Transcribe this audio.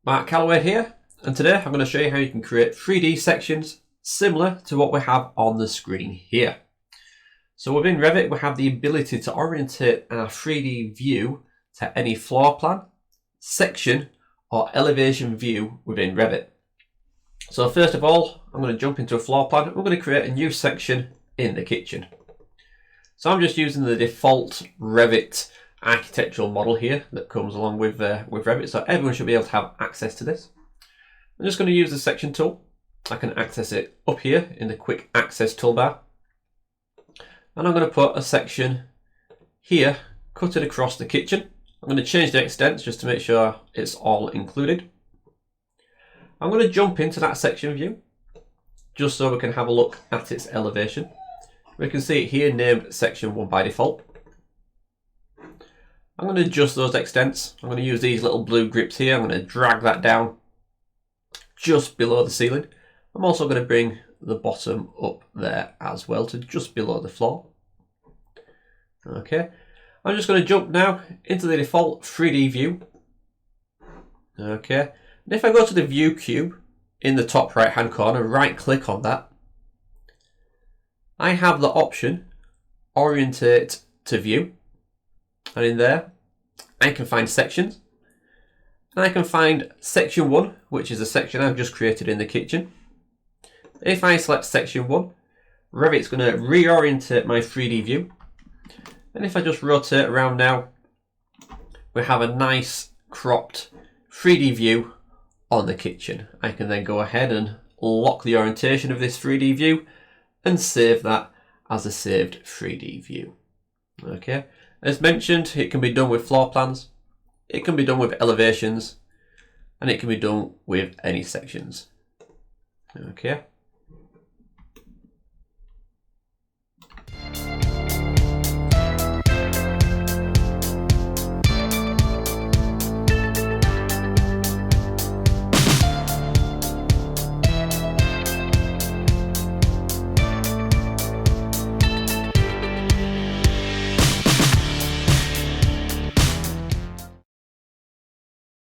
Mark Calloway here, and today I'm going to show you how you can create 3D sections similar to what we have on the screen here. So within Revit we have the ability to orientate our 3D view to any floor plan, section or elevation view within Revit. So first of all, I'm going to jump into a floor plan. We're going to create a new section in the kitchen. So I'm just using the default Revit architectural model here that comes along with Revit, so everyone should be able to have access to this. I'm just going to use the section tool. I can access it up here in the quick access toolbar, and I'm going to put a section here, cut it across the kitchen. I'm going to change the extents just to make sure it's all included. I'm going to jump into that section view just so we can have a look at its elevation. We can see it here named section 1 by default. I'm going to adjust those extents. I'm going to use these little blue grips here. I'm going to drag that down just below the ceiling. I'm also going to bring the bottom up there as well to just below the floor. Okay, I'm just going to jump now into the default 3D view. Okay, and if I go to the view cube in the top right hand corner, right click on that, I have the option Orientate to View. And in there, I can find sections. And I can find section 1, which is a section I've just created in the kitchen. If I select section 1, Revit's going to reorientate my 3D view. And if I just rotate around now, we have a nice cropped 3D view on the kitchen. I can then go ahead and lock the orientation of this 3D view and save that as a saved 3D view. Okay. As mentioned, it can be done with floor plans, it can be done with elevations, and it can be done with any sections. Okay.